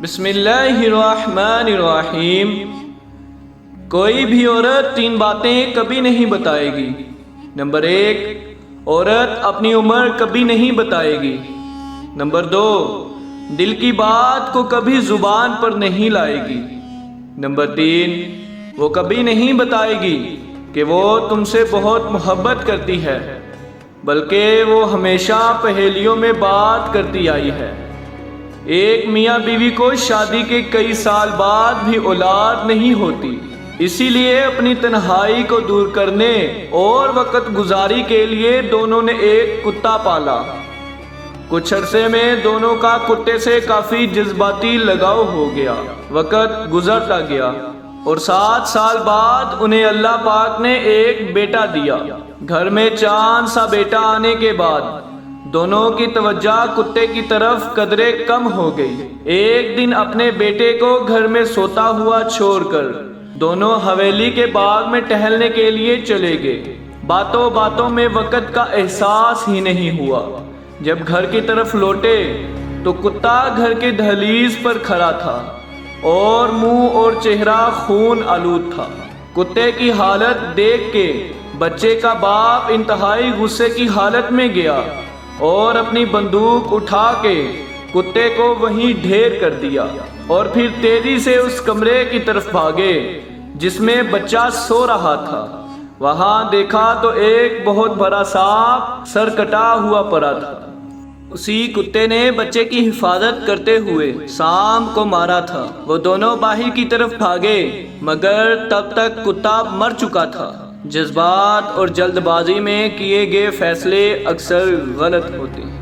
بسم اللہ الرحمن الرحیم۔ کوئی بھی عورت 3 باتیں کبھی نہیں بتائے گی۔ نمبر 1، عورت اپنی عمر کبھی نہیں بتائے گی۔ نمبر 2، دل کی بات کو کبھی زبان پر نہیں لائے گی۔ نمبر 3، وہ کبھی نہیں بتائے گی کہ وہ تم سے بہت محبت کرتی ہے، بلکہ وہ ہمیشہ پہیلیوں میں بات کرتی آئی ہے۔ ایک میاں بیوی کو شادی کے کئی سال بعد بھی اولاد نہیں ہوتی، اسی لیے اپنی تنہائی کو دور کرنے اور وقت گزاری کے لیے دونوں نے ایک کتا پالا۔ کچھ عرصے میں دونوں کا کتے سے کافی جذباتی لگاؤ ہو گیا۔ وقت گزرتا گیا اور 7 سال بعد انہیں اللہ پاک نے ایک بیٹا دیا۔ گھر میں چاند سا بیٹا آنے کے بعد دونوں کی توجہ کتے کی طرف قدرے کم ہو گئی۔ ایک دن اپنے بیٹے کو گھر میں سوتا ہوا چھوڑ کر دونوں حویلی کے باغ میں ٹہلنے کے لیے چلے گئے۔ باتوں باتوں میں وقت کا احساس ہی نہیں ہوا۔ جب گھر کی طرف لوٹے تو کتا گھر کے دہلیز پر کھڑا تھا اور منہ اور چہرہ خون آلود تھا۔ کتے کی حالت دیکھ کے بچے کا باپ انتہائی غصے کی حالت میں گیا اور اپنی بندوق اٹھا کے کتے کو وہیں ڈھیر کر دیا اور پھر تیزی سے اس کمرے کی طرف بھاگے جس میں بچہ سو رہا تھا۔ وہاں دیکھا تو ایک بہت بڑا سانپ سر کٹا ہوا پڑا تھا۔ اسی کتے نے بچے کی حفاظت کرتے ہوئے سانپ کو مارا تھا۔ وہ دونوں باہر کی طرف بھاگے مگر تب تک کتا مر چکا تھا۔ جذبات اور جلد بازی میں کیے گئے فیصلے اکثر غلط ہوتے ہیں۔